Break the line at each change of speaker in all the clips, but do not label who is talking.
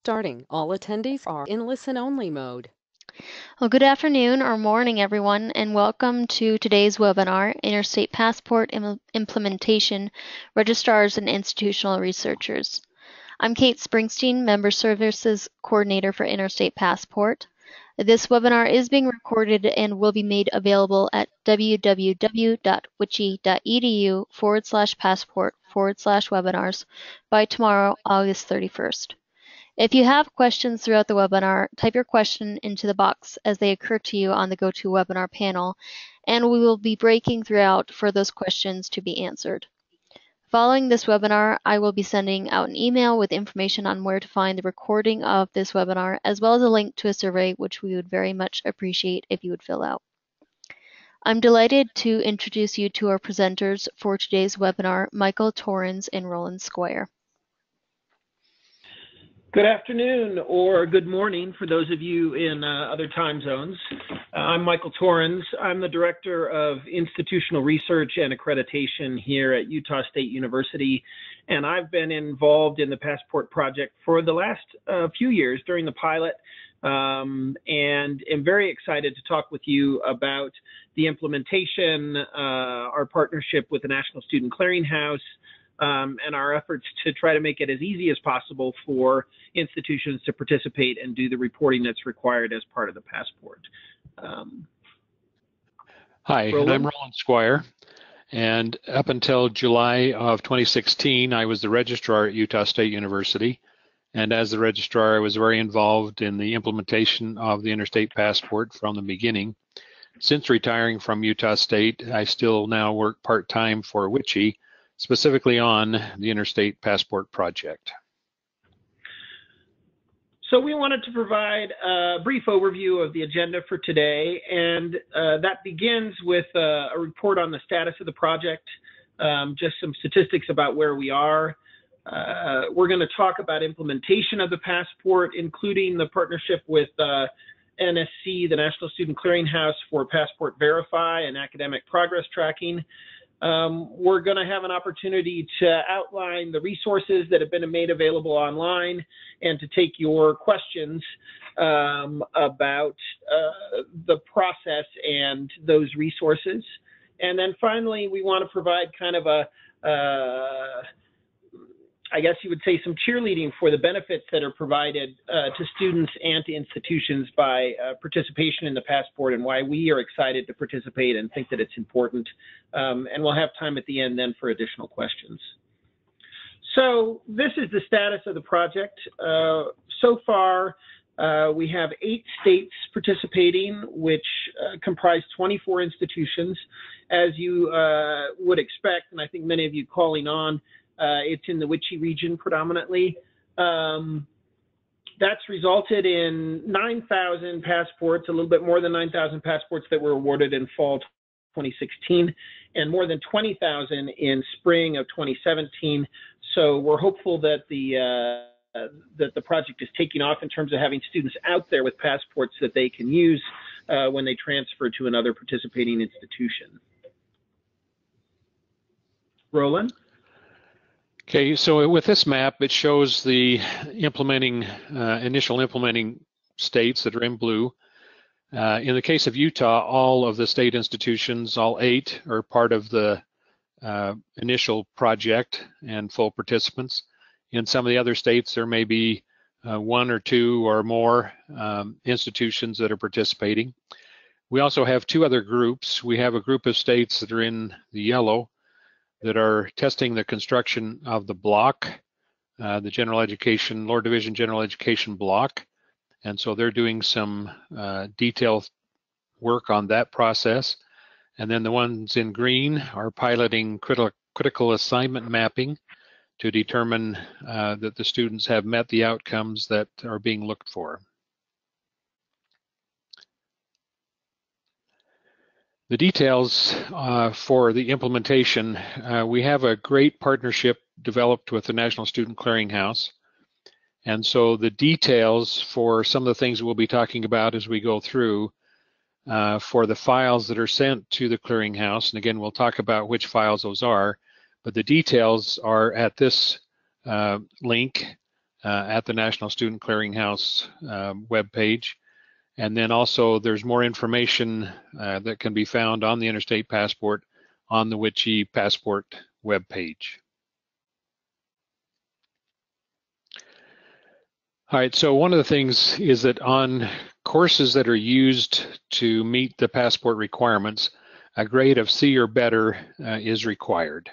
starting. All attendees are in listen-only mode.
Well, good afternoon or morning, everyone, and welcome to today's webinar, Interstate Passport Implementation, Registrars and Institutional Researchers. I'm Kate Springsteen, Member Services Coordinator for Interstate Passport. This webinar is being recorded and will be made available at www.wichi.edu/passport/webinars by tomorrow, August 31st. If you have questions throughout the webinar, type your question into the box as they occur to you on the GoToWebinar panel, and we will be breaking throughout for those questions to be answered. Following this webinar, I will be sending out an email with information on where to find the recording of this webinar, as well as a link to a survey, which we would very much appreciate if you would fill out. I'm delighted to introduce you to our presenters for today's webinar, Michael Torrens and Roland Squire.
Good afternoon or good morning for those of you in other time zones. I'm Michael Torrens. I'm the Director of Institutional Research and Accreditation here at Utah State University, and I've been involved in the Passport project for the last few years during the pilot, and am very excited to talk with you about the implementation, our partnership with the National Student Clearinghouse, and our efforts to try to make it as easy as possible for institutions to participate and do the reporting that's required as part of the passport.
Hi,
Roland?
and I'm Roland Squire, and up until July of 2016, I was the registrar at Utah State University, and as the registrar, I was very involved in the implementation of the Interstate Passport from the beginning. Since retiring from Utah State, I still now work part-time for WICHI, specifically on the Interstate Passport project.
So we wanted to provide a brief overview of the agenda for today, and that begins with a report on the status of the project, just some statistics about where we are. We're going to talk about implementation of the passport, including the partnership with NSC, the National Student Clearinghouse, for Passport Verify and academic progress tracking. We're going to have an opportunity to outline the resources that have been made available online and to take your questions about the process and those resources. And then finally, we want to provide kind of a I guess you would say some cheerleading for the benefits that are provided to students and to institutions by participation in the passport, and why we are excited to participate and think that it's important. And we'll have time at the end then for additional questions. So this is the status of the project. So far, we have 8 states participating, which comprise 24 institutions. As you would expect, and I think many of you calling on, it's in the WICHI region predominantly. That's resulted in 9,000 passports, a little bit more than 9,000 passports that were awarded in fall 2016, and more than 20,000 in spring of 2017. So we're hopeful that the project is taking off in terms of having students out there with passports that they can use when they transfer to another participating institution. Roland?
Okay, so with this map, it shows the initial implementing states that are in blue. In the case of Utah, all of the state institutions, all 8, are part of the initial project and full participants. In some of the other states, there may be 1 or 2 or more institutions that are participating. We also have 2 other groups. We have a group of states that are in the yellow that are testing the construction of the block, the General Education, Lower Division General Education block. And so they're doing some detailed work on that process. And then the ones in green are piloting critical assignment mapping to determine that the students have met the outcomes that are being looked for. The details for the implementation, we have a great partnership developed with the National Student Clearinghouse. And so the details for some of the things that we'll be talking about as we go through for the files that are sent to the clearinghouse, and again, we'll talk about which files those are, but the details are at this link at the National Student Clearinghouse webpage. And then also there's more information that can be found on the Interstate Passport on the WICHE Passport webpage. All right, so one of the things is that on courses that are used to meet the passport requirements, a grade of C or better is required.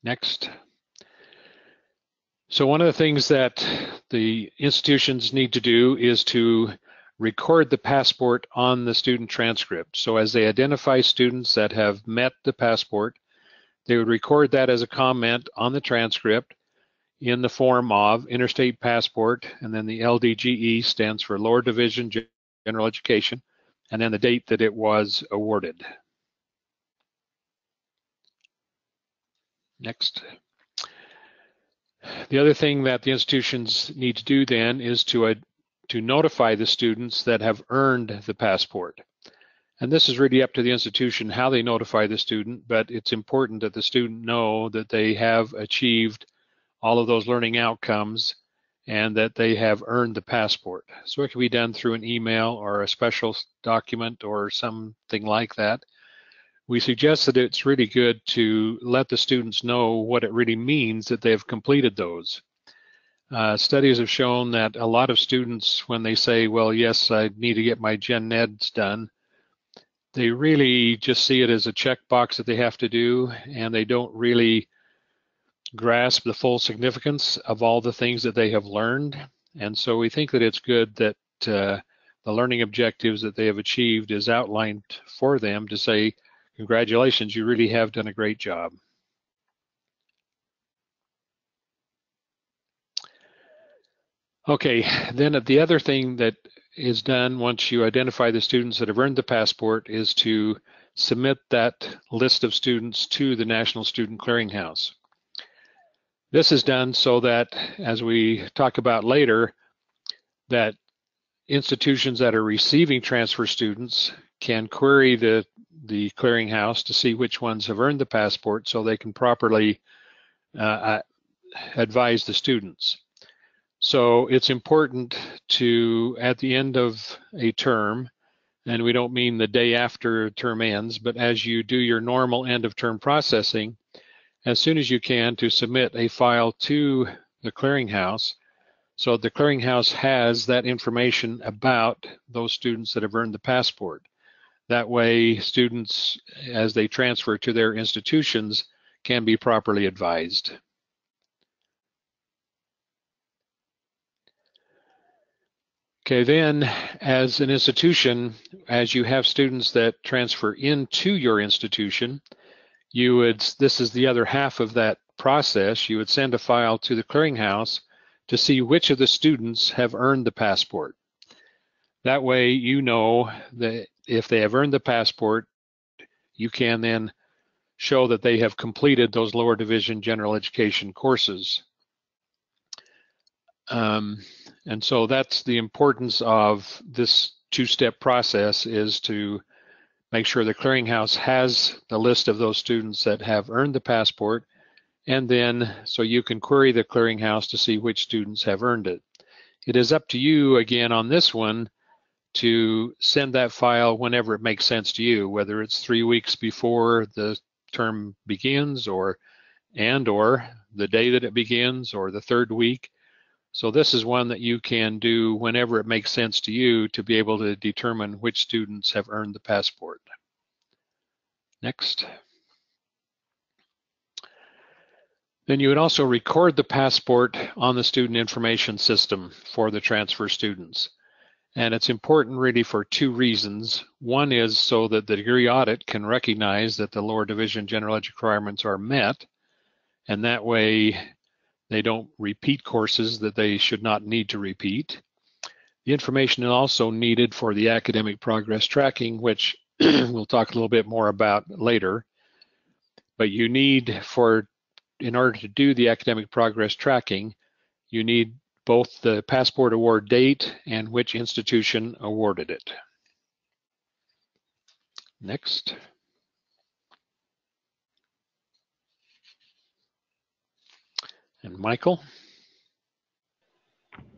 Next. So one of the things that the institutions need to do is to record the passport on the student transcript. So as they identify students that have met the passport, they would record that as a comment on the transcript in the form of Interstate Passport, and then the LDGE stands for Lower Division General Education, and then the date that it was awarded. Next. The other thing that the institutions need to do then is to notify the students that have earned the passport. And this is really up to the institution how they notify the student, but it's important that the student know that they have achieved all of those learning outcomes and that they have earned the passport. So it can be done through an email or a special document or something like that. We suggest that it's really good to let the students know what it really means that they have completed those. Studies have shown that a lot of students, when they say, well, yes, I need to get my Gen Eds done, they really just see it as a checkbox that they have to do, and they don't really grasp the full significance of all the things that they have learned. And so we think that it's good that the learning objectives that they have achieved is outlined for them to say, congratulations, you really have done a great job. Okay, then the other thing that is done once you identify the students that have earned the passport is to submit that list of students to the National Student Clearinghouse. This is done so that, as we talk about later, that institutions that are receiving transfer students can query the clearinghouse to see which ones have earned the passport so they can properly advise the students. So it's important to, at the end of a term, and we don't mean the day after term ends, but as you do your normal end of term processing, as soon as you can, to submit a file to the clearinghouse so the clearinghouse has that information about those students that have earned the passport. That way, students, as they transfer to their institutions, can be properly advised. Okay, then, as an institution, as you have students that transfer into your institution, you would, this is the other half of that process, you would send a file to the clearinghouse to see which of the students have earned the passport. That way, you know that if they have earned the passport, you can then show that they have completed those lower division general education courses. And so that's the importance of this two-step process, is to make sure the clearinghouse has the list of those students that have earned the passport, and then so you can query the clearinghouse to see which students have earned it. It is up to you, again, on this one, to send that file whenever it makes sense to you, whether it's 3 weeks before the term begins or the day that it begins or the 3rd week. So this is one that you can do whenever it makes sense to you to be able to determine which students have earned the passport. Next. Then you would also record the passport on the student information system for the transfer students. And it's important really for 2 reasons. One is so that the degree audit can recognize that the lower division general education requirements are met, and that way they don't repeat courses that they should not need to repeat. The information is also needed for the academic progress tracking, which we'll talk a little bit more about later. But you need, in order to do the academic progress tracking, you need both the passport award date and which institution awarded it. Next. And Michael?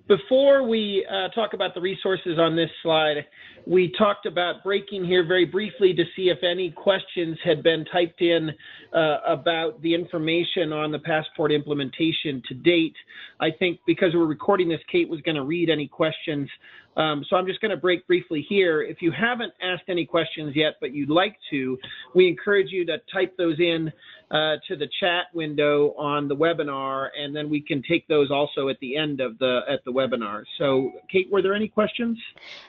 Before we talk about the resources on this slide, we talked about breaking here very briefly to see if any questions had been typed in about the information on the passport implementation to date. I think because we're recording this, Kate was going to read any questions. So I'm just going to break briefly here. If you haven't asked any questions yet, but you'd like to, we encourage you to type those in to the chat window on the webinar, and then we can take those also at the end of the webinar. So, Kate, were there any questions?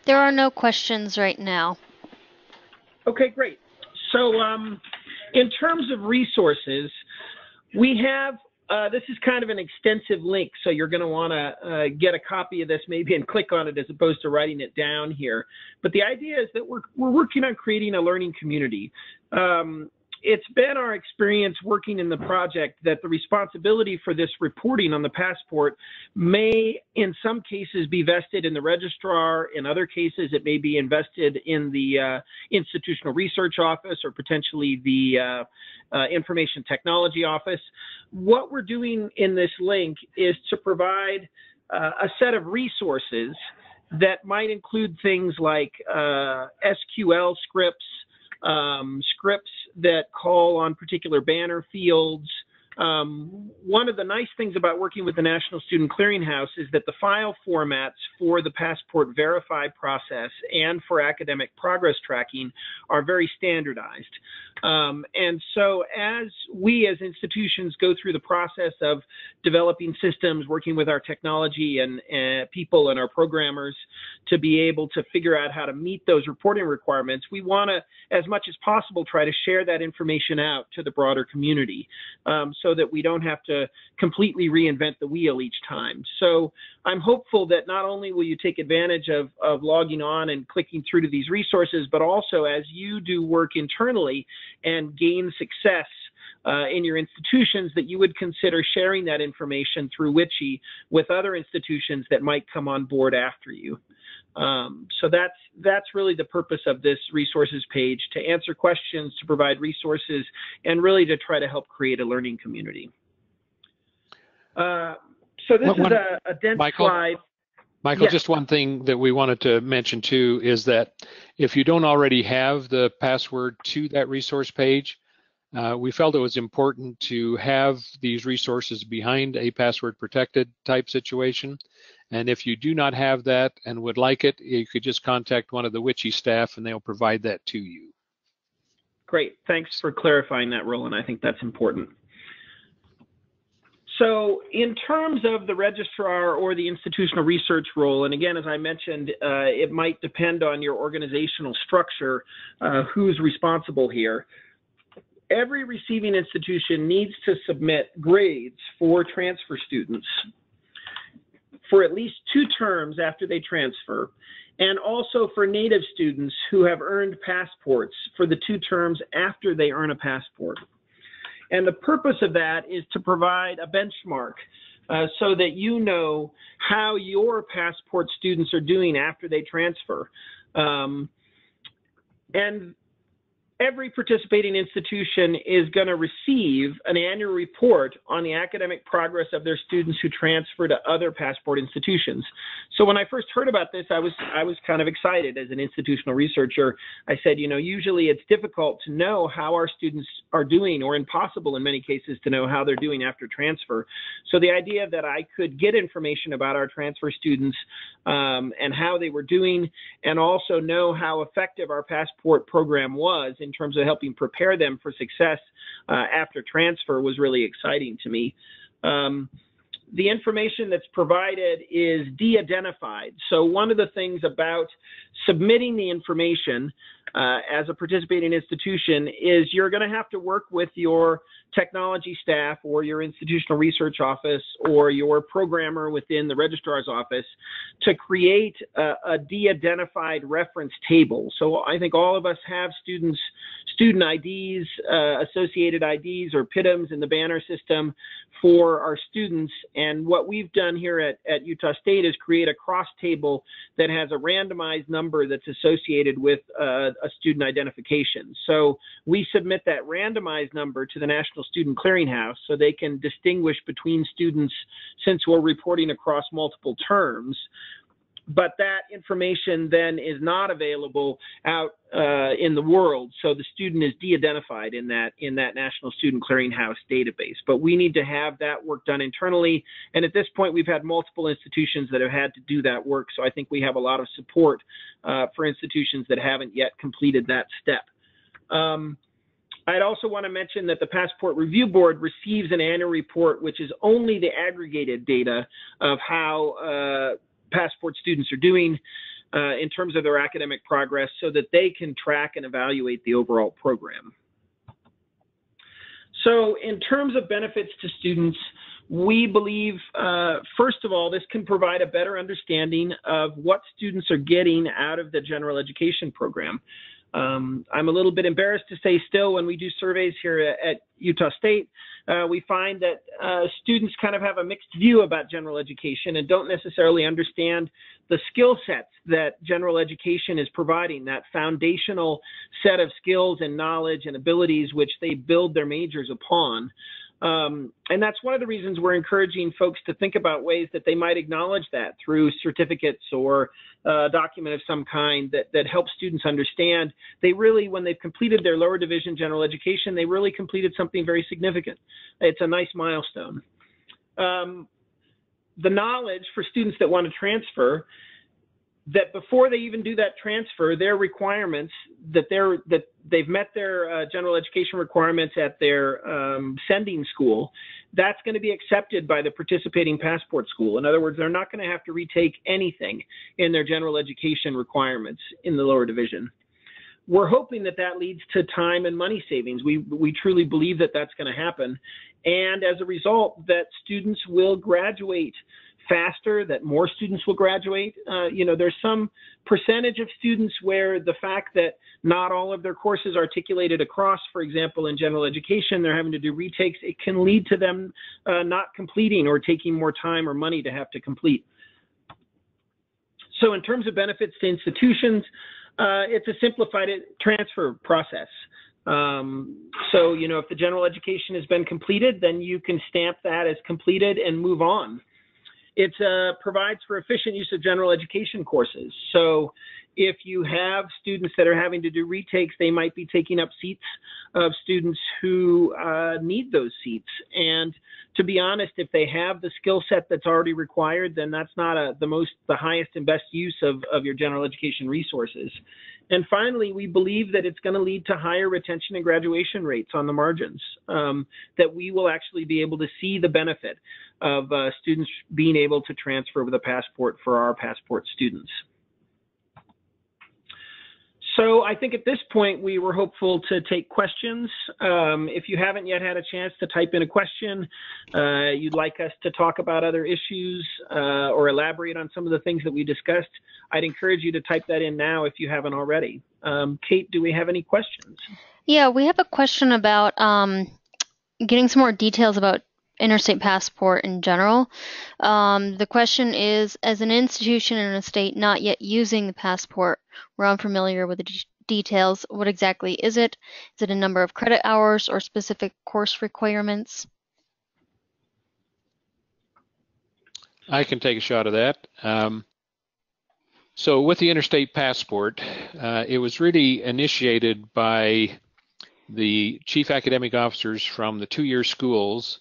There are no questions right now.
Okay, great. So, in terms of resources, we have. This is kind of an extensive link, so you're going to want to get a copy of this maybe and click on it as opposed to writing it down here. But the idea is that we're working on creating a learning community. It's been our experience working in the project that the responsibility for this reporting on the passport may, in some cases, be vested in the registrar. In other cases, it may be invested in the institutional research office or potentially the information technology office. What we're doing in this link is to provide a set of resources that might include things like SQL scripts, scripts that call on particular banner fields. One of the nice things about working with the National Student Clearinghouse is that the file formats for the passport verify process and for academic progress tracking are very standardized. And so as we as institutions go through the process of developing systems, working with our technology and people and our programmers to be able to figure out how to meet those reporting requirements, we want to, as much as possible, try to share that information out to the broader community so that we don't have to completely reinvent the wheel each time. So I'm hopeful that not only will you take advantage of logging on and clicking through to these resources, but also as you do work internally and gain success in your institutions, that you would consider sharing that information through Witchy with other institutions that might come on board after you. So that's really the purpose of this resources page, to answer questions, to provide resources, and really to try to help create a learning community. So this is a dense slide.
Michael, yes. Just one thing that we wanted to mention too is that if you don't already have the password to that resource page, we felt it was important to have these resources behind a password protected type situation. And if you do not have that and would like it, you could just contact one of the Witchy staff and they'll provide that to you.
Great, thanks for clarifying that, Roland. I think that's important. So in terms of the registrar or the institutional research role, and again, as I mentioned, it might depend on your organizational structure, who's responsible here. Every receiving institution needs to submit grades for transfer students for at least 2 terms after they transfer, and also for native students who have earned passports for the 2 terms after they earn a passport. And the purpose of that is to provide a benchmark so that you know how your passport students are doing after they transfer. And every participating institution is going to receive an annual report on the academic progress of their students who transfer to other passport institutions. So when I first heard about this, I was kind of excited as an institutional researcher. I said, you know, usually it's difficult to know how our students are doing, or impossible in many cases to know how they're doing after transfer. So the idea that I could get information about our transfer students and how they were doing, and also know how effective our passport program was in terms of helping prepare them for success after transfer, was really exciting to me. The information that's provided is de-identified. So one of the things about submitting the information as a participating institution is you're going to have to work with your technology staff or your institutional research office or your programmer within the registrar's office to create a de-identified reference table. So I think all of us have student IDs, associated IDs or PIDMs in the banner system for our students. And what we've done here at Utah State is create a cross table that has a randomized number that's associated with a student identification. So we submit that randomized number to the National Student Clearinghouse so they can distinguish between students since we're reporting across multiple terms. But that information then is not available out in the world, so the student is de-identified in that National Student Clearinghouse database. But we need to have that work done internally, and at this point we've had multiple institutions that have had to do that work, so I think we have a lot of support for institutions that haven't yet completed that step. I'd also want to mention that the Passport Review Board receives an annual report which is only the aggregated data of how Passport students are doing in terms of their academic progress so that they can track and evaluate the overall program. So in terms of benefits to students, we believe, first of all, this can provide a better understanding of what students are getting out of the general education program. I'm a little bit embarrassed to say still, when we do surveys here at Utah State, we find that students kind of have a mixed view about general education and don't necessarily understand the skill sets that general education is providing, that foundational set of skills and knowledge and abilities which they build their majors upon. And that's one of the reasons we're encouraging folks to think about ways that they might acknowledge that through certificates or a document of some kind that helps students understand they really, when they've completed their lower division general education, they really completed something very significant. It's a nice milestone. The knowledge for students that want to transfer, that before they even do that transfer, their requirements, that they've met their general education requirements at their sending school, that's going to be accepted by the participating passport school. In other words, they're not going to have to retake anything in their general education requirements in the lower division. We're hoping that that leads to time and money savings. We truly believe that that's going to happen. And as a result, that students will graduate faster, that more students will graduate. There's some percentage of students where the fact that not all of their courses are articulated across, for example, in general education, they're having to do retakes, it can lead to them not completing or taking more time or money to have to complete. So in terms of benefits to institutions, it's a simplified transfer process. So, if the general education has been completed, then you can stamp that as completed and move on. It provides for efficient use of general education courses. So if you have students that are having to do retakes, they might be taking up seats of students who need those seats. And to be honest, if they have the skill set that's already required, then that's not the highest and best use of your general education resources. And finally, we believe that it's going to lead to higher retention and graduation rates on the margins, that we will actually be able to see the benefit of students being able to transfer with a passport for our passport students. So I think at this point, we were hopeful to take questions. If you haven't yet had a chance to type in a question, you'd like us to talk about other issues or elaborate on some of the things that we discussed, I'd encourage you to type that in now if you haven't already. Kate, do we have any questions?
Yeah, we have a question about getting some more details about Interstate Passport in general. The question is, as an institution in a state not yet using the passport, we're unfamiliar with the details. What exactly is it? Is it a number of credit hours or specific course requirements?
I can take a shot of that. So with the Interstate Passport, it was really initiated by the chief academic officers from the two-year schools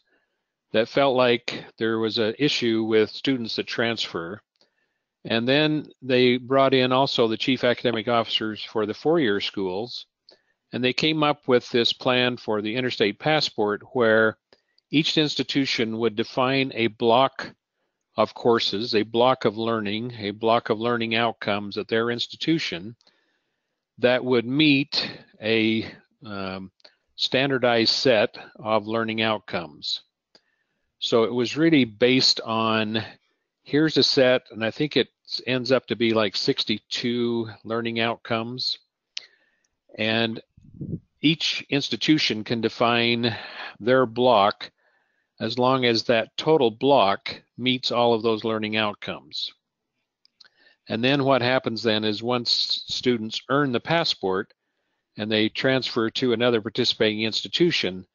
that felt like there was an issue with students that transfer. And then they brought in also the chief academic officers for the four-year schools, and they came up with this plan for the Interstate Passport where each institution would define a block of courses, a block of learning outcomes at their institution that would meet a standardized set of learning outcomes. So it was really based on, here's a set, and I think it ends up to be like 62 learning outcomes. And each institution can define their block as long as that total block meets all of those learning outcomes. And then what happens then is once students earn the passport and they transfer to another participating institution,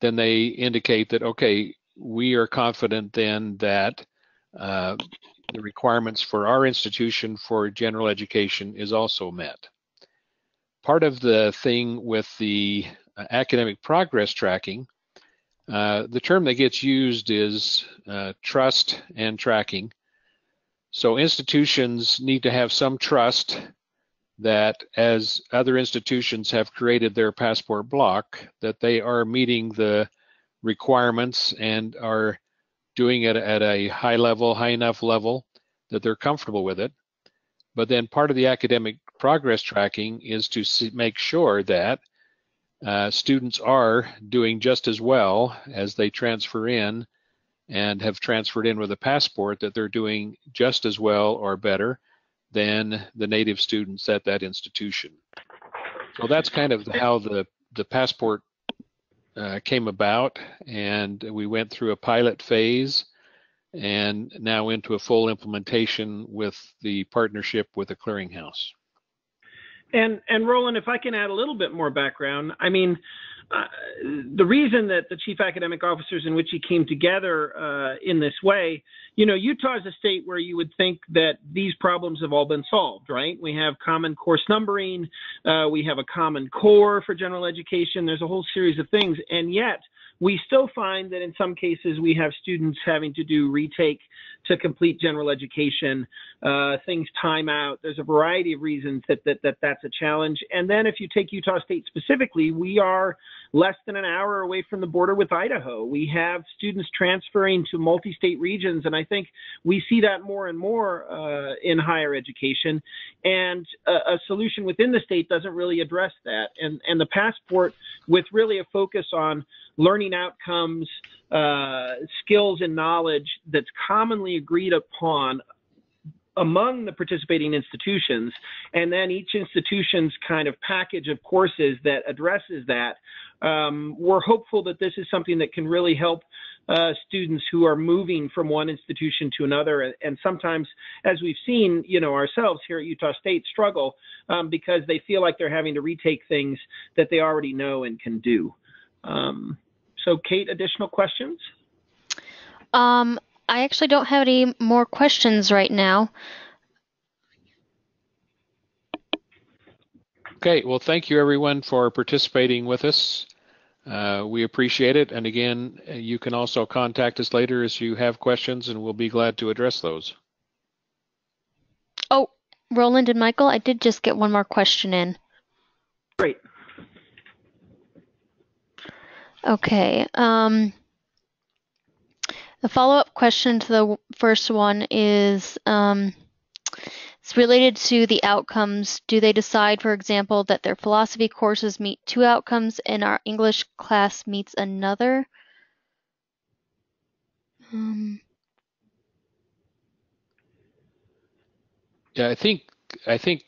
then they indicate that, okay, we are confident then that the requirements for our institution for general education is also met. Part of the thing with the academic progress tracking, the term that gets used is trust and tracking. So institutions need to have some trust that as other institutions have created their passport block, that they are meeting the requirements and are doing it at a high level, high enough level that they're comfortable with it. But then part of the academic progress tracking is to make sure that students are doing just as well as they transfer in and have transferred in with a passport, that they're doing just as well or better than the native students at that institution. So that's kind of how the passport came about, and we went through a pilot phase and now into a full implementation with the partnership with the clearinghouse.
And Roland, if I can add a little bit more background, I mean, the reason that the chief academic officers in which he came together in this way, you know, Utah is a state where you would think that these problems have all been solved, right? We have common course numbering, we have a common core for general education, there's a whole series of things, and yet we still find that in some cases we have students having to do retake to complete general education, things time out. There's a variety of reasons that's a challenge. And then if you take Utah State specifically, we are less than an hour away from the border with Idaho. We have students transferring to multi-state regions, and I think we see that more and more in higher education. And a solution within the state doesn't really address that. And the passport, with really a focus on learning outcomes, skills and knowledge that's commonly agreed upon among the participating institutions, and then each institution's kind of package of courses that addresses that. We're hopeful that this is something that can really help students who are moving from one institution to another, and sometimes, as we've seen, you know, ourselves here at Utah State, struggle because they feel like they're having to retake things that they already know and can do. So Kate, additional questions?
I actually don't have any more questions right now.
Okay, well, thank you everyone for participating with us. We appreciate it. And again, you can also contact us later as you have questions, and we'll be glad to address those.
Oh, Roland and Michael, I did just get one more question in.
Great.
Okay. The follow-up question to the first one is it's related to the outcomes. Do they decide, for example, that their philosophy courses meet 2 outcomes and our English class meets another?
Yeah, I think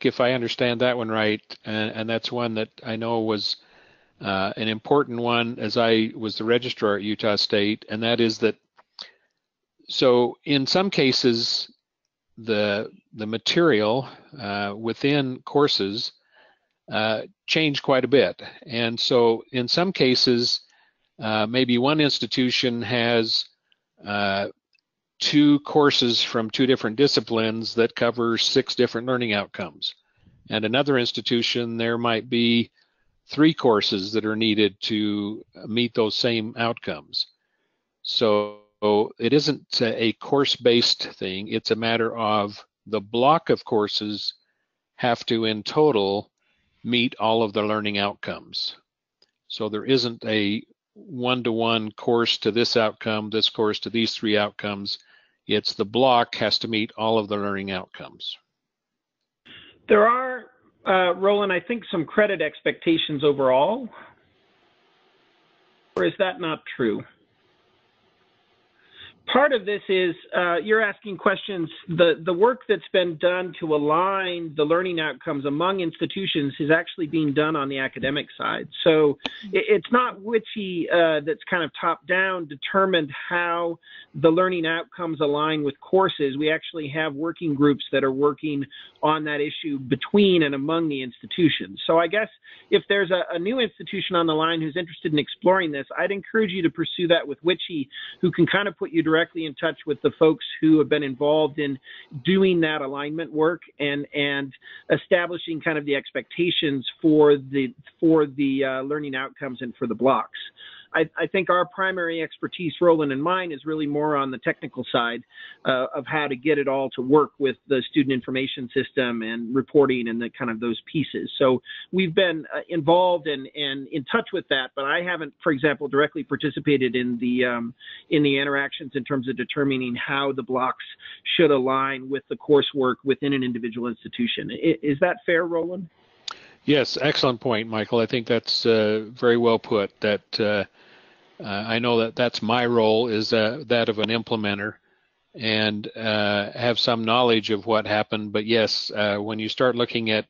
if I understand that one right, and that's one that I know was an important one as I was the registrar at Utah State, and that is that, so in some cases, the material within courses change quite a bit. And so in some cases, maybe one institution has 2 courses from 2 different disciplines that cover 6 different learning outcomes. And another institution, there might be 3 courses that are needed to meet those same outcomes. So it isn't a course-based thing. It's a matter of the block of courses have to, in total, meet all of the learning outcomes. So there isn't a one-to-one course to this outcome, this course to these 3 outcomes. It's the block has to meet all of the learning outcomes.
There are, Roland, I think some credit expectations overall, or is that not true? Part of this is you're asking questions. The work that's been done to align the learning outcomes among institutions is actually being done on the academic side. So it's not WICHE that's kind of top down determined how the learning outcomes align with courses. We actually have working groups that are working on that issue between and among the institutions. So I guess if there's a new institution on the line who's interested in exploring this, I'd encourage you to pursue that with WICHE, who can kind of put you directly in touch with the folks who have been involved in doing that alignment work and establishing kind of the expectations for the learning outcomes and for the blocks. I think our primary expertise, Roland and mine, is really more on the technical side of how to get it all to work with the student information system and reporting and the kind of those pieces. So we've been involved and in touch with that, but I haven't, for example, directly participated in the interactions in terms of determining how the blocks should align with the coursework within an individual institution. Is that fair, Roland?
Yes, excellent point, Michael. I think that's very well put. That I know that that's my role, is that of an implementer, and have some knowledge of what happened. But yes, when you start looking at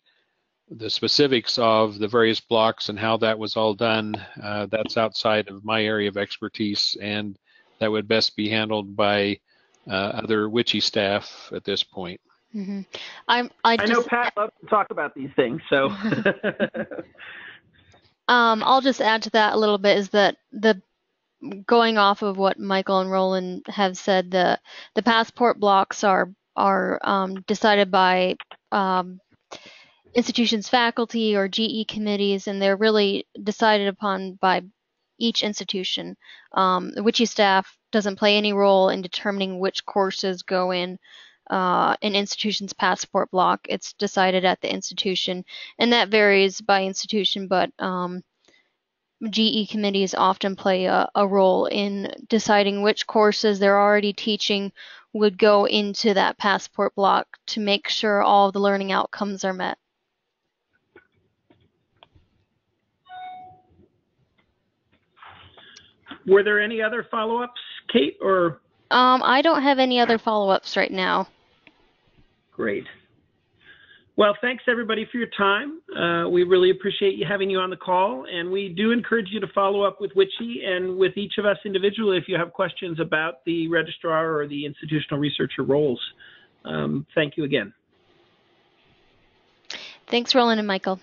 the specifics of the various blocks and how that was all done, that's outside of my area of expertise, and that would best be handled by other WICHE staff at this point.
Mm-hmm.
I know Pat loves to talk about these things, so.
I'll just add to that a little bit, is that going off of what Michael and Roland have said, the passport blocks are decided by institutions' faculty or GE committees, and they're really decided upon by each institution. The WICHE staff doesn't play any role in determining which courses go in an institution's passport block. It's decided at the institution, and that varies by institution, but GE committees often play a role in deciding which courses they're already teaching would go into that passport block to make sure all the learning outcomes are met.
Were there any other follow-ups, Kate, or?
I don't have any other follow-ups right now.
Great. Well, thanks everybody for your time. We really appreciate having you on the call, and we do encourage you to follow up with WICHE and with each of us individually if you have questions about the registrar or the institutional researcher roles. Thank you again.
Thanks, Roland and Michael.